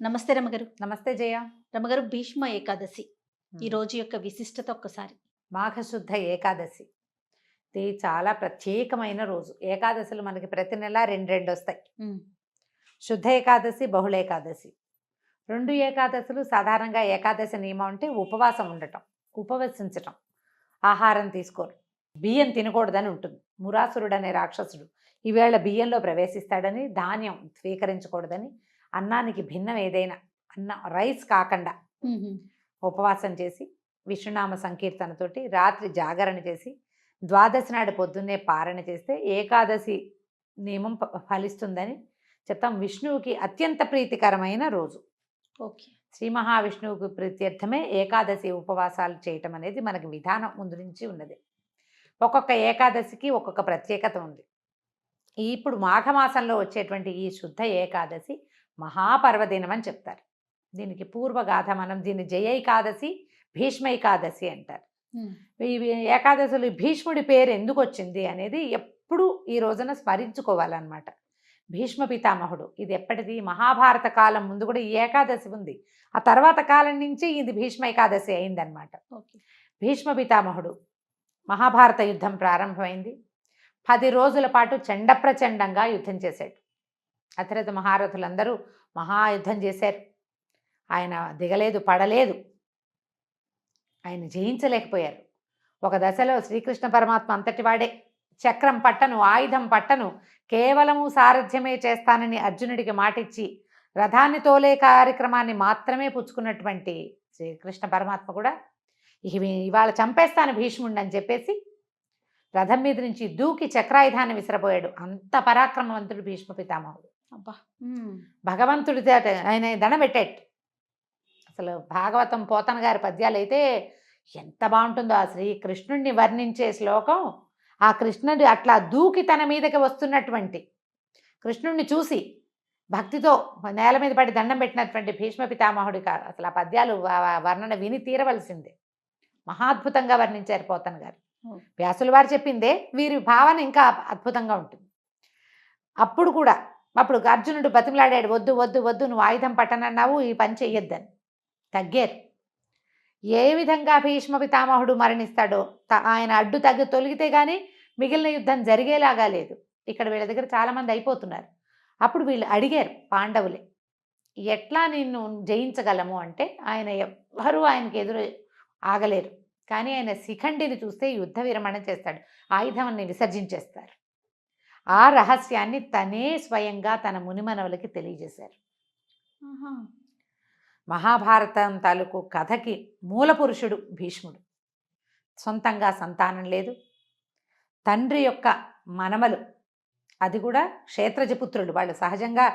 నమస్తే రమగారు. నమస్తే జయ. రమగారు, భీష్మ ఏకాదశి ఈ హ్మ్. రోజు యొక్క విశిష్టత ఒక్కసారి. మాఘశుద్ధ ఏకాదశి. ఇది చాలా ప్రత్యేకమైన రోజు. ఏకాదశులు మనకి ప్రతి నెల 2 వస్తాయి. హ్మ్. శుద్ధ ఏకాదశి, బహుళ ఏకాదశి. 2 ఏకాదశులు సాధారణంగా ఏకాదశి నియమం అంటే ఉపవాసం ఉండటం, ఉపవసించటం, ఆహారం తీసుకోరు, బియ్యం తినకూడదని ఉంటుంది. మురాసురుడు అనే రాక్షసుడు ఈవేళ బియ్యంలో ప్రవేశిస్తాడని, ధాన్యం స్వీకరించకూడదని, అన్నానికి భిన్నం ఏదైనా రైస్ కాకుండా హుహు. ఉపవాసం చేసి విష్ణునామ సంకీర్తనతోటి రాత్రి జాగరణ చేసి ద్వాదశి నాడు పొద్దున్నే పారణ చేస్తే ఏకాదశి నియమం ఫలిస్తుందని చెప్తాం. విష్ణువుకి అత్యంత ప్రీతికరమైన రోజు. ఓకే. శ్రీ మహావిష్ణువుకి ప్రీత్యర్థమే ఏకాదశి ఉపవాసాలు చేయటం అనేది మనకి విధానం ముందు నుంచి ఉన్నది. ఒక్కొక్క ఏకాదశికి ఒక్కొక్క ప్రత్యేకత ఉంది. ఇప్పుడు మాఘమాసంలో వచ్చేటువంటి ఈ శుద్ధ ఏకాదశి మహాపర్వదినం అని చెప్తారు. దీనికి పూర్వగాథ, మనం దీన్ని జయైకాదశి, భీష్మైకాదశి అంటారు. హ్మ్. ఇవి ఏకాదశులు భీష్ముడి పేరు ఎందుకు వచ్చింది అనేది ఎప్పుడు ఈ రోజున స్మరించుకోవాలన్నమాట. భీష్మ పితామహుడు, ఇది ఎప్పటిది, మహాభారత కాలం ముందు కూడా ఈ ఏకాదశి ఉంది. ఆ తర్వాత కాలం నుంచి ఇది భీష్మ ఏకాదశి అయిందనమాట. ఓకే. భీష్మ పితామహుడు, మహాభారత యుద్ధం ప్రారంభమైంది. 10 రోజుల పాటు చండప్రచండంగా యుద్ధం చేశాడు. అతిరథ మహారథులందరూ మహాయుద్ధం చేశారు. ఆయన దిగలేదు, పడలేదు, ఆయన జయించలేకపోయారు. ఒక దశలో శ్రీకృష్ణ పరమాత్మ అంతటి వాడే, చక్రం పట్టను, ఆయుధం పట్టను, కేవలము సారథ్యమే చేస్తానని అర్జునుడికి మాటిచ్చి రథాన్ని తోలే కార్యక్రమాన్ని మాత్రమే పుచ్చుకున్నటువంటి శ్రీకృష్ణ పరమాత్మ కూడా ఇవాళ చంపేస్తాను భీష్ముడిని అని చెప్పేసి రథం మీద నుంచి దూకి చక్రాయుధాన్ని విసిరబోయాడు. అంత పరాక్రమవంతుడు భీష్మ పితామహుడు. అబ్బా! భగవంతుడి ఆయన దండం పెట్టేట్టు. అసలు భాగవతం పోతన గారి పద్యాలు అయితే ఎంత బాగుంటుందో. ఆ శ్రీకృష్ణుడిని వర్ణించే శ్లోకం, ఆ కృష్ణుడి అట్లా దూకి తన మీదకి వస్తున్నటువంటి కృష్ణుడిని చూసి భక్తితో నేల మీద పడి దండం పెట్టినటువంటి భీష్మ పితామహుడి అసలు ఆ పద్యాలు వర్ణన విని తీరవలసిందే. మహాద్భుతంగా వర్ణించారు పోతన గారు. వ్యాసుల వారు చెప్పిందే, వీరి భావన ఇంకా అద్భుతంగా ఉంటుంది. అప్పుడు అర్జునుడు బతిమలాడాడు, వద్దు వద్దు వద్దు, నువ్వు ఆయుధం పట్టనన్నావు, ఈ పని చెయ్యొద్దని. తగ్గారు. ఏ విధంగా భీష్మ పితామహుడు మరణిస్తాడో, ఆయన అడ్డు తగ్గి తొలగితే కానీ మిగిలిన యుద్ధం జరిగేలాగా లేదు. ఇక్కడ వీళ్ళ దగ్గర చాలామంది అయిపోతున్నారు. అప్పుడు వీళ్ళు అడిగారు, పాండవులే, ఎట్లా నిన్ను జయించగలము అంటే, ఆయన ఎవ్వరూ ఆయనకి ఎదురు ఆగలేరు. కానీ ఆయన శిఖండిని చూస్తే యుద్ధ విరమణ చేస్తాడు, ఆయుధాన్ని విసర్జించేస్తారు. ఆ రహస్యాన్ని తనే స్వయంగా తన మునిమనవులకి తెలియజేశారు. మహాభారతం తాలూకు కథకి మూల పురుషుడు భీష్ముడు. సొంతంగా సంతానం లేదు. తండ్రి యొక్క మనమలు, అది కూడా క్షేత్రజపుత్రుడు. వాళ్ళు సహజంగా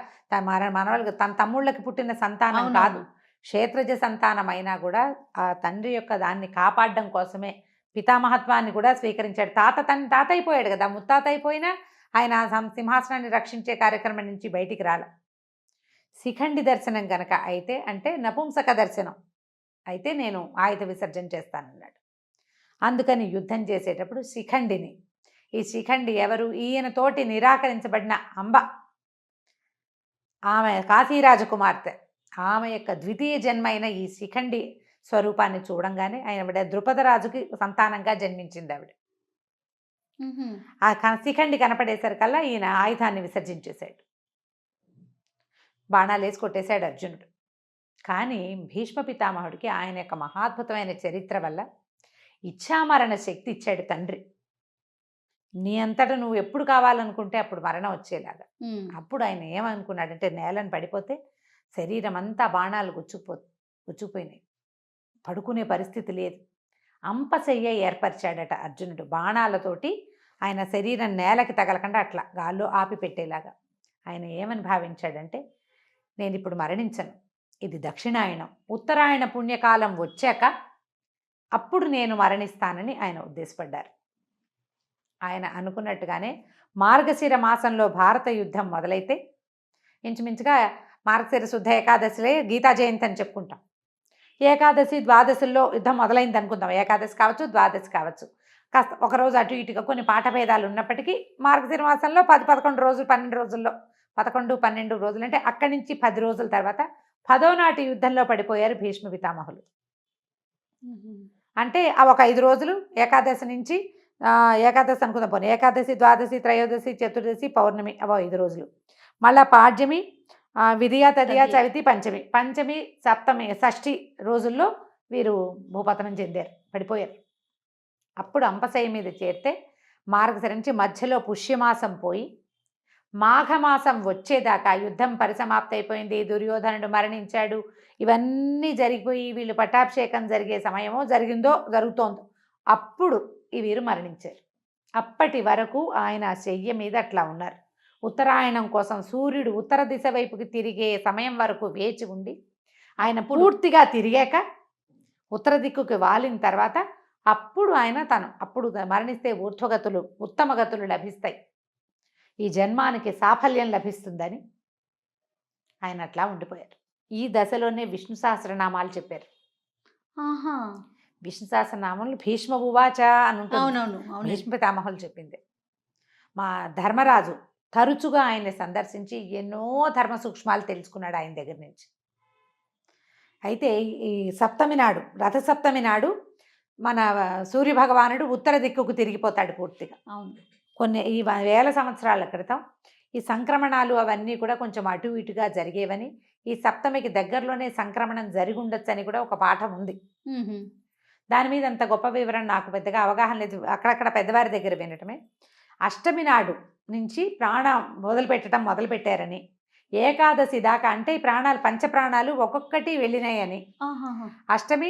మనవలకు, తన తమ్ముళ్ళకి పుట్టిన సంతానం కాదు, క్షేత్రజ సంతానం అయినా కూడా ఆ తండ్రి యొక్క దాన్ని కాపాడడం కోసమే పితామహత్వాన్ని కూడా స్వీకరించాడు. తాత అయిపోయాడు కదా, ముత్తాత అయిపోయినా ఆయన సింహాసనాన్ని రక్షించే కార్యక్రమం నుంచి బయటికి రాల. శిఖండి దర్శనం గనక అయితే, అంటే నపుంసక దర్శనం అయితే నేను ఆయుధ విసర్జన చేస్తానన్నాడు. అందుకని యుద్ధం చేసేటప్పుడు శిఖండిని, ఈ శిఖండి ఎవరు, ఈయనతోటి నిరాకరించబడిన అంబ, ఆమె కాశీరాజకుమార్తె, ఆమె యొక్క ద్వితీయ జన్మైన ఈ శిఖండి స్వరూపాన్ని చూడంగానే ఆయన ద్రుపదరాజుకి సంతానంగా జన్మించింది ఆవిడ. ఆ శిఖండి కనపడేసరికల్లా ఈయన ఆయుధాన్ని విసర్జించేశాడు, బాణాలు వేసి కొట్టేశాడు అర్జునుడు. కానీ భీష్మ పితామహుడికి ఆయన యొక్క మహాద్భుతమైన చరిత్ర వల్ల ఇచ్ఛామరణ శక్తి ఇచ్చాడు తండ్రి. నీ అంతటా నువ్వు ఎప్పుడు కావాలనుకుంటే అప్పుడు మరణం వచ్చేలాగా. అప్పుడు ఆయన ఏమనుకున్నాడంటే, నేలను పడిపోతే శరీరం అంతా బాణాలు గుచ్చుకుపోయినాయి, పడుకునే పరిస్థితి లేదు. అంపశయ్య ఏర్పరిచాడట అర్జునుడు. బాణాలతోటి ఆయన శరీరం నేలకి తగలకుండా అట్లా గాల్లో ఆపి పెట్టేలాగా. ఆయన ఏమని భావించాడంటే, నేను ఇప్పుడు మరణించను, ఇది దక్షిణాయనం, ఉత్తరాయణ పుణ్యకాలం వచ్చాక అప్పుడు నేను మరణిస్తానని ఆయన ఉద్దేశపడ్డారు. ఆయన అనుకున్నట్టుగానే మార్గశిర మాసంలో భారత యుద్ధం మొదలైతే, ఇంచుమించుగా మార్గశిర శుద్ధ ఏకాదశిలే గీతా జయంతి అని చెప్పుకుంటాం. ఏకాదశి ద్వాదశుల్లో యుద్ధం మొదలైంది అనుకుందాం. ఏకాదశి కావచ్చు, ద్వాదశి కావచ్చు. కాస్త ఒకరోజు అటు ఇటుగా కొన్ని పాఠభేదాలు ఉన్నప్పటికీ మార్గశిర మాసంలో 10-11 రోజులు, 12 రోజుల్లో 11-12 రోజులు అంటే అక్కడి నుంచి 10 రోజుల తర్వాత 10వ నాటి యుద్ధంలో పడిపోయారు భీష్మ పితామహులు. అంటే ఆ ఒక 5 రోజులు ఏకాదశి నుంచి ఏకాదశి అనుకుందాం పోనీ, ఏకాదశి, ద్వాదశి, త్రయోదశి, చతుర్దశి, పౌర్ణమి, అవో 5 రోజులు. మళ్ళా పాడ్యమి, విధియ, తదియ, తదియ. చవితి, పంచమి, పంచమి, సప్తమి, షష్ఠి రోజుల్లో వీరు భూపతనం చెందారు, పడిపోయారు. అప్పుడు అంపశయ్య మీద చేరితే మార్గశిర నుంచి మధ్యలో పుష్యమాసం పోయి మాఘమాసం వచ్చేదాకా యుద్ధం పరిసమాప్తి అయిపోయింది, దుర్యోధనుడు మరణించాడు, ఇవన్నీ జరిగిపోయి వీళ్ళు పట్టాభిషేకం జరిగే సమయమో జరుగుతోందో అప్పుడు ఈ వీరు మరణించారు. అప్పటి వరకు ఆయన శయ్య మీద అట్లా ఉన్నారు. ఉత్తరాయణం కోసం సూర్యుడు ఉత్తర దిశ వైపుకి తిరిగే సమయం వరకు వేచి ఉండి ఆయన పూర్తిగా తిరిగాక ఉత్తర దిక్కుకి వాలిన తర్వాత అప్పుడు ఆయన అప్పుడు మరణిస్తే ఊర్ధ్వగతులు, ఉత్తమ గతులు లభిస్తాయి, ఈ జన్మానికి సాఫల్యం లభిస్తుందని ఆయన అట్లా ఉండిపోయారు. ఈ దశలోనే విష్ణు సహస్రనామాలు చెప్పారు. ఆహా. విష్ణు సహస్రనామాలు భీష్మ ఉవాచ అని ఉంటుంది. అవునవును, అవును. భీష్మ పితామహులు చెప్పింది. మా ధర్మరాజు తరచుగా ఆయన్ని సందర్శించి ఎన్నో ధర్మ సూక్ష్మాలు తెలుసుకున్నాడు ఆయన దగ్గర నుంచి. అయితే ఈ సప్తమి నాడు, రథసప్తమి నాడు మన సూర్యభగవానుడు ఉత్తర దిక్కుకు తిరిగిపోతాడు పూర్తిగా. అవును. కొన్ని ఈ వేల సంవత్సరాల క్రితం ఈ సంక్రమణాలు అవన్నీ కూడా కొంచెం అటు ఇటుగా జరిగేవని, ఈ సప్తమికి దగ్గరలోనే సంక్రమణం జరిగి ఉండొచ్చు అని కూడా ఒక పాఠం ఉంది. దాని మీద అంత గొప్ప వివరణ నాకు పెద్దగా అవగాహన లేదు, అక్కడక్కడ పెద్దవారి దగ్గర వినటమే. అష్టమి నాడు నుంచి ప్రాణం మొదలుపెట్టారని, ఏకాదశి దాకా అంటే ఈ ప్రాణాలు పంచప్రాణాలు ఒక్కొక్కటి వెళ్ళినాయని, అష్టమి,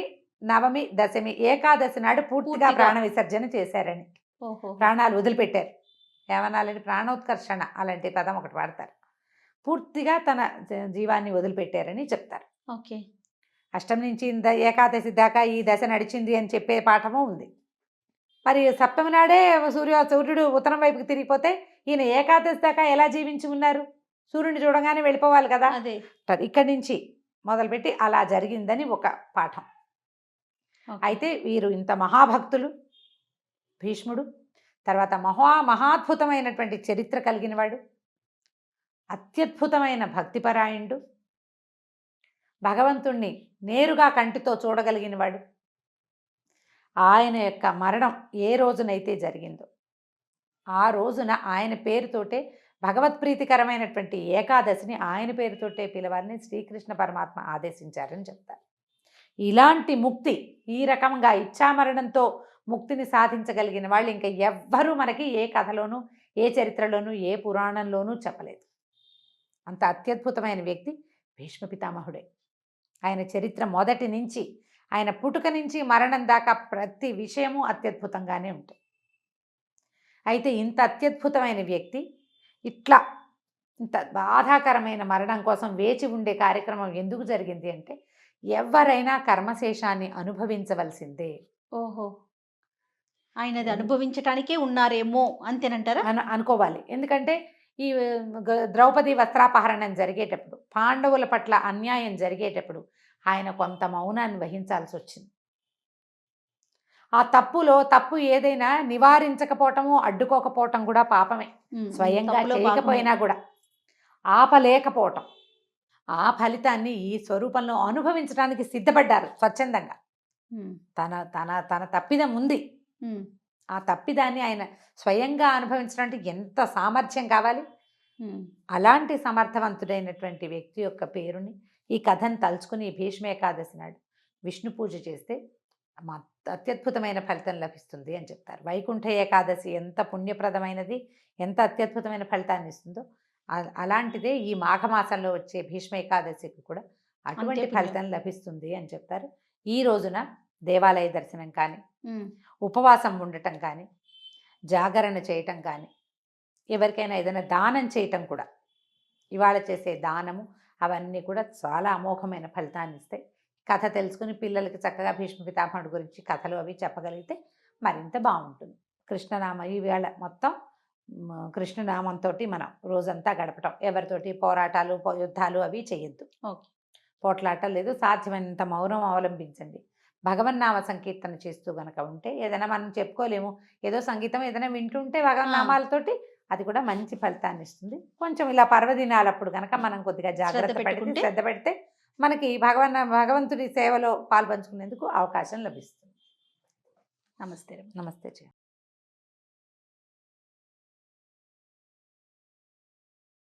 నవమి, దశమి, ఏకాదశి నాడు పూర్తిగా ప్రాణ విసర్జన చేశారని, ప్రాణాలు వదిలిపెట్టారు. ఏమనాలంటే ప్రాణోత్కర్షణ అలాంటి పదం ఒకటి వాడతారు. పూర్తిగా తన జీవాన్ని వదిలిపెట్టారని చెప్తారు. ఓకే. అష్టమి నుంచి ఏకాదశి దాకా ఈ దశ నడిచింది అని చెప్పే పాఠము ఉంది. మరి సప్తమి నాడే సూర్యుడు ఉత్తరం వైపుకి తిరిగిపోతే ఈయన ఏకాదశి దాకా ఎలా జీవించి ఉన్నారు? సూర్యుడిని చూడగానే వెళ్ళిపోవాలి కదా. అదే ఇక్కడి నుంచి మొదలుపెట్టి అలా జరిగిందని ఒక పాఠం. అయితే వీరు ఇంత మహాభక్తులు భీష్ముడు, తర్వాత మహాద్భుతమైనటువంటి చరిత్ర కలిగినవాడు, అత్యద్భుతమైన భక్తిపరాయణుడు, భగవంతుణ్ణి నేరుగా కంటితో చూడగలిగినవాడు. ఆయన యొక్క మరణం ఏ రోజునైతే జరిగిందో ఆ రోజున ఆయన పేరుతోటే భగవత్ప్రీతికరమైనటువంటి ఏకాదశిని ఆయన పేరుతోటే పిలవాలని శ్రీకృష్ణ పరమాత్మ ఆదేశించారని చెప్తారు. ఇలాంటి ముక్తి, ఈ రకంగా ఇచ్ఛామరణంతో ముక్తిని సాధించగలిగిన వాళ్ళు ఇంకా ఎవ్వరూ మనకి ఏ కథలోనూ, ఏ చరిత్రలోనూ, ఏ పురాణంలోనూ చెప్పలేదు. అంత అత్యద్భుతమైన వ్యక్తి భీష్మ పితామహుడే. ఆయన చరిత్ర మొదటి నుంచి, ఆయన పుట్టుక నుంచి మరణం దాకా ప్రతి విషయము అత్యద్భుతంగానే ఉంటుంది. అయితే ఇంత అత్యద్భుతమైన వ్యక్తి ఇంత బాధాకరమైన మరణం కోసం వేచి ఉండే కార్యక్రమం ఎందుకు జరిగింది అంటే, ఎవరైనా కర్మశేషాన్ని అనుభవించవలసిందే. ఓహో, ఆయనది అనుభవించటానికే ఉన్నారేమో అంతేనంటారా? అనుకోవాలి. ఎందుకంటే ఈ ద్రౌపది వస్త్రాపహరణం జరిగేటప్పుడు, పాండవుల పట్ల అన్యాయం జరిగేటప్పుడు ఆయన కొంత మౌనాన్ని వహించాల్సి వచ్చింది. ఆ తప్పు ఏదైనా నివారించకపోవటము, అడ్డుకోకపోవటం కూడా పాపమే. స్వయంగా చేయకపోయినా కూడా ఆపలేకపోవటం, ఆ ఫలితాన్ని ఈ స్వరూపంలో అనుభవించడానికి సిద్ధపడ్డారు స్వచ్ఛందంగా. తన తప్పిదం ఉంది, ఆ తప్పిదాన్ని ఆయన స్వయంగా అనుభవించడానికి ఎంత సామర్థ్యం కావాలి. అలాంటి సమర్థవంతుడైనటువంటి వ్యక్తి యొక్క పేరుని, ఈ కథను తలుచుకుని భీష్మ ఏకాదశి నాడు విష్ణు పూజ చేస్తే అత్యద్భుతమైన ఫలితం లభిస్తుంది అని చెప్తారు. వైకుంఠ ఏకాదశి ఎంత పుణ్యప్రదమైనది, ఎంత అత్యద్భుతమైన ఫలితాన్ని ఇస్తుందో అలాంటిదే ఈ మాఘమాసంలో వచ్చే భీష్మ ఏకాదశికి కూడా అటువంటి ఫలితం లభిస్తుంది అని చెప్తారు. ఈ రోజున దేవాలయ దర్శనం కానీ, ఉపవాసం ఉండటం కానీ, జాగరణ చేయటం కానీ, ఎవరికైనా ఏదైనా దానం చేయటం కూడా, ఇవాళ చేసే దానము అవన్నీ కూడా చాలా అమోఘమైన ఫలితాన్ని ఇస్తాయి. కథ తెలుసుకుని పిల్లలకి చక్కగా భీష్మ పితామహుడి గురించి కథలు అవి చెప్పగలిగితే మరింత బాగుంటుంది. కృష్ణనామ ఈవేళ మొత్తం కృష్ణనామంతో మనం రోజంతా గడపటం, ఎవరితోటి పోరాటాలు యుద్ధాలు అవి చేయొద్దు, పోట్లాటలు లేదు, సాధ్యమైనంత మౌనం అవలంబించండి. భగవన్నామ సంకీర్తన చేస్తూ గనక ఉంటే ఏదైనా మనం చెప్పుకోలేము, ఏదో సంగీతం ఏదైనా వింటుంటే భగవన్నామాలతోటి అది కూడా మంచి ఫలితాన్ని ఇస్తుంది. కొంచెం ఇలా పర్వదినాలప్పుడు కనుక మనం కొద్దిగా జాగ్రత్త పడితే, శ్రద్ధ పెడితే మనకి భగవంతుడి సేవలో పాల్పంచుకునేందుకు అవకాశం లభిస్తుంది. నమస్తే రమ్య. నమస్తే జయ.